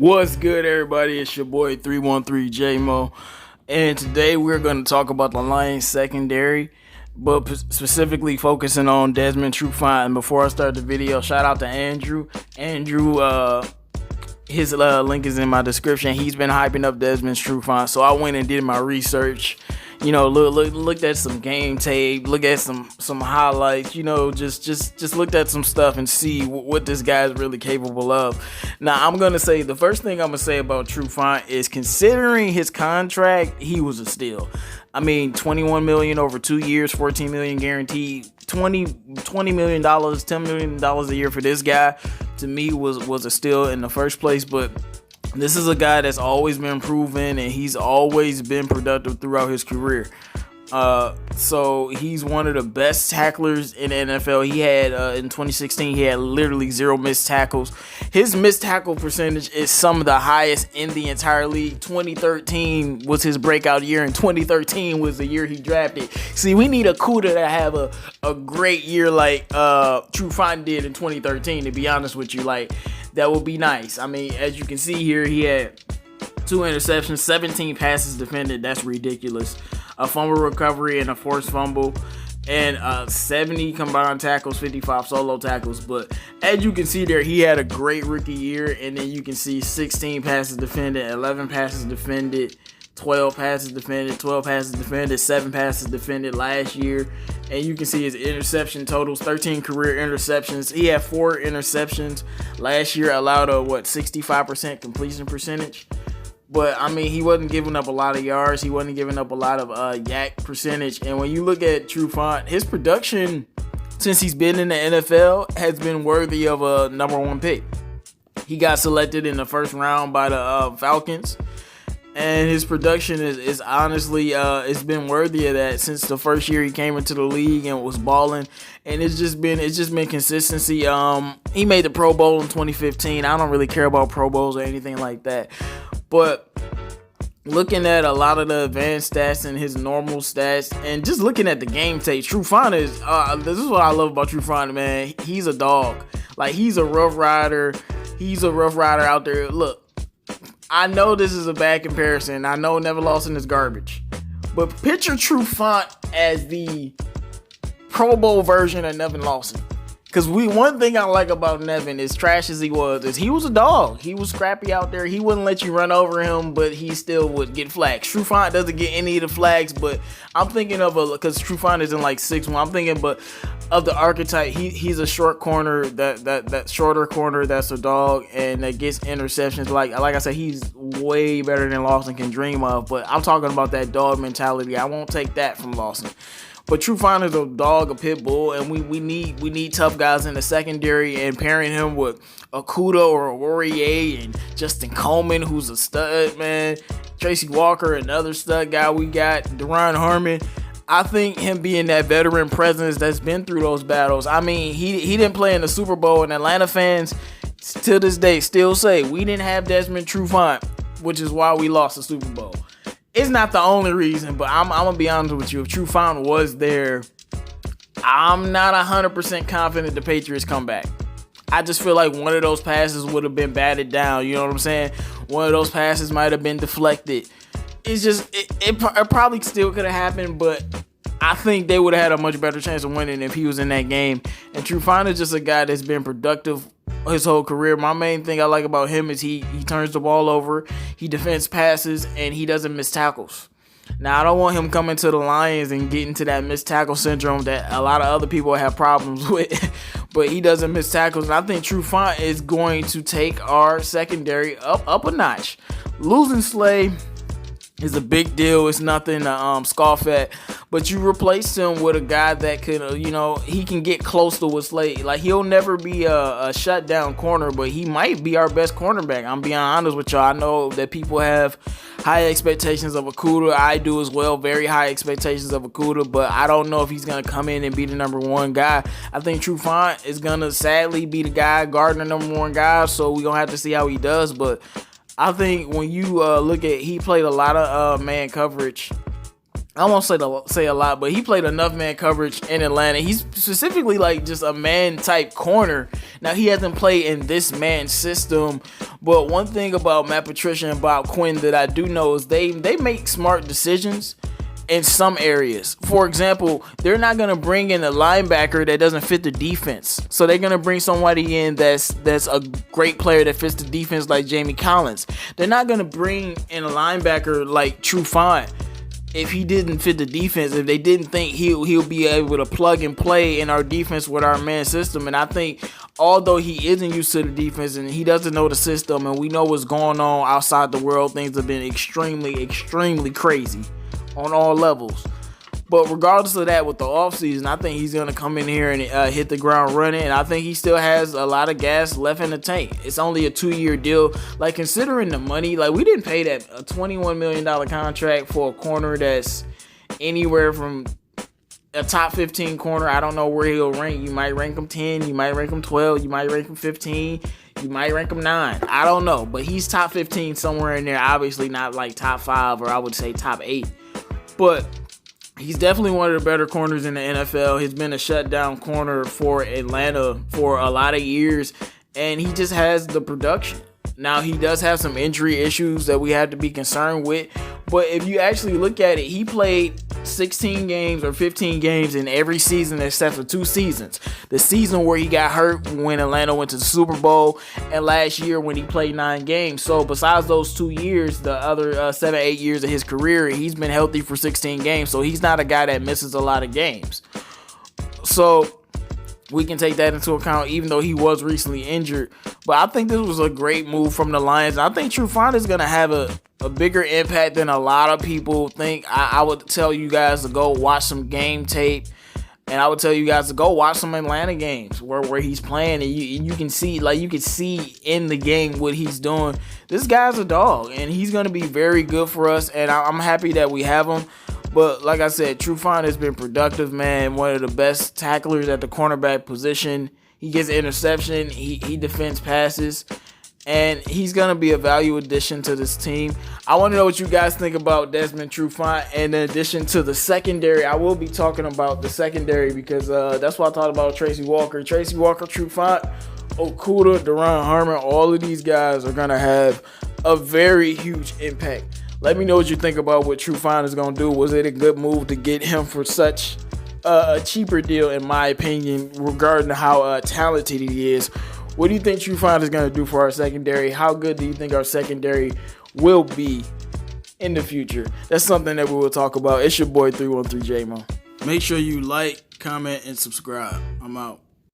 What's good, everybody? It's your boy 313JMO, and today we're going to talk about the Lions secondary, but specifically focusing on Desmond, Trufant. And before I start the video, shout out to Andrew. His link is in my description. He's been hyping up Desmond, Trufant, so I went and did my research. Looked at some game tape, look at some highlights, just looked at some stuff and see what this guy is really capable of. Now, I'm going to say, the first thing I'm going to say about Trufant is, considering his contract, he was a steal. I mean, $21 million over 2 years, $14 million guaranteed, $20 million, $10 million a year for this guy, to me was a steal in the first place. But this is a guy that's always been proven, and he's always been productive throughout his career. So he's one of the best tacklers in the NFL. He had, in 2016, he had literally 0 missed tackles. His missed tackle percentage is some of the highest in the entire league. 2013 was his breakout year, and 2013 was the year he drafted. See, we need a Cuda to have a great year like Trufant did in 2013, to be honest with you. Like, that would be nice. I mean, as you can see here, he had 2 interceptions, 17 passes defended. That's ridiculous. A fumble recovery and a forced fumble, and 70 combined tackles, 55 solo tackles. But as you can see there, he had a great rookie year, and then you can see 16 passes defended, 11 passes defended, 12 passes defended, 12 passes defended, 7 passes defended last year. And you can see his interception totals, 13 career interceptions. He had 4 interceptions last year, allowed a 65% completion percentage. But, I mean, he wasn't giving up a lot of yards. He wasn't giving up a lot of yak percentage. And when you look at Trufant, his production since he's been in the NFL has been worthy of a #1 pick. He got selected in the first round by the Falcons. And his production is honestly, it's been worthy of that since the first year he came into the league and was balling. And it's just been consistency. He made the Pro Bowl in 2015. I don't really care about Pro Bowls or anything like that. But looking at a lot of the advanced stats and his normal stats, and just looking at the game tape, Trufant is, this is what I love about Trufant, man. He's a dog. Like, he's a rough rider. He's a rough rider out there. Look, I know this is a bad comparison. I know Nevin Lawson is garbage. But picture Trufant as the Pro Bowl version of Nevin Lawson. Because one thing I like about Nevin, as trash as he was, is he was a dog. He was scrappy out there. He wouldn't let you run over him, but he still would get flags. Trufant doesn't get any of the flags, but I'm thinking of because Trufant is in like 6'1". I'm thinking, but of the archetype, he's a short corner, that shorter corner that's a dog and that gets interceptions. Like I said, he's way better than Lawson can dream of. But I'm talking about that dog mentality. I won't take that from Lawson. But Trufant is a dog, a pit bull, and we need tough guys in the secondary, and pairing him with a Cuda or a Warrior and Justin Coleman, who's a stud, man. Tracy Walker, another stud guy we got. Deron Harmon. I think him being that veteran presence that's been through those battles. I mean, he didn't play in the Super Bowl, and Atlanta fans to this day still say we didn't have Desmond Trufant, which is why we lost the Super Bowl. It's not the only reason, but I'm going to be honest with you. If Trufant was there, I'm not 100% confident the Patriots come back. I just feel like one of those passes would have been batted down. You know what I'm saying? One of those passes might have been deflected. It's just, it probably still could have happened, but I think they would have had a much better chance of winning if he was in that game. And Trufant is just a guy that's been productive his whole career. My main thing I like about him is he turns the ball over, he defends passes, and he doesn't miss tackles. Now, I don't want him coming to the Lions and getting to that missed tackle syndrome that a lot of other people have problems with, but he doesn't miss tackles. And I think Trufant is going to take our secondary up a notch. Losing Slay is a big deal. It's nothing to scoff at. But you replace him with a guy that could, he can get close to what Slade. Like, he'll never be a shutdown corner, but he might be our best cornerback. I'm being honest with y'all. I know that people have high expectations of Cuda. I do as well. Very high expectations of Cuda, but I don't know if he's going to come in and be the #1 guy. I think Trufant is going to sadly be the guy guarding the #1 guy, so we're going to have to see how he does. But I think when you look at, he played a lot of man coverage I won't say a lot, but he played enough man coverage in Atlanta. He's specifically like just a man type corner. Now he hasn't played in this man system, but one thing about Matt Patricia and Bob Quinn that I do know is they make smart decisions in some areas. For example, they're not gonna bring in a linebacker that doesn't fit the defense. So they're gonna bring somebody in that's a great player that fits the defense, like Jamie Collins. They're not gonna bring in a linebacker like Trufant if he didn't fit the defense, if they didn't think he'll be able to plug and play in our defense with our man system. And I think although he isn't used to the defense and he doesn't know the system and we know what's going on outside the world, things have been extremely crazy on all levels. But regardless of that, with the offseason, I think he's going to come in here and hit the ground running. And I think he still has a lot of gas left in the tank. It's only a 2-year deal. Like, considering the money, like, we didn't pay that a $21 million contract for a corner that's anywhere from a top 15 corner. I don't know where he'll rank. You might rank him 10. You might rank him 12. You might rank him 15. You might rank him 9. I don't know. But he's top 15 somewhere in there. Obviously not like top 5 or I would say top 8. But he's definitely one of the better corners in the NFL. He's been a shutdown corner for Atlanta for a lot of years, and he just has the production. Now, he does have some injury issues that we have to be concerned with, but if you actually look at it, he played 16 games or 15 games in every season except for 2 seasons. The season where he got hurt when Atlanta went to the Super Bowl, and last year when he played 9 games. So besides those 2 years, the other 7-8 years of his career, he's been healthy for 16 games. So he's not a guy that misses a lot of games. So we can take that into account, even though he was recently injured. But I think this was a great move from the Lions. I think Trufant is going to have a bigger impact than a lot of people think. I would tell you guys to go watch some game tape. And I would tell you guys to go watch some Atlanta games where he's playing. And you can see, like, you can see in the game what he's doing. This guy's a dog. And he's going to be very good for us. And I'm happy that we have him. But like I said, Trufant has been productive, man. One of the best tacklers at the cornerback position. He gets an interception. He defends passes. And he's going to be a value addition to this team. I want to know what you guys think about Desmond Trufant. And in addition to the secondary, I will be talking about the secondary because that's what I thought about Tracy Walker. Tracy Walker, Trufant, Okuda, Deron Harmon, all of these guys are going to have a very huge impact. Let me know what you think about what Trufant is going to do. Was it a good move to get him for such a cheaper deal, in my opinion, regarding how talented he is? What do you think Trufant is going to do for our secondary? How good do you think our secondary will be in the future? That's something that we will talk about. It's your boy 313 J-Mo. Make sure you like, comment, and subscribe. I'm out.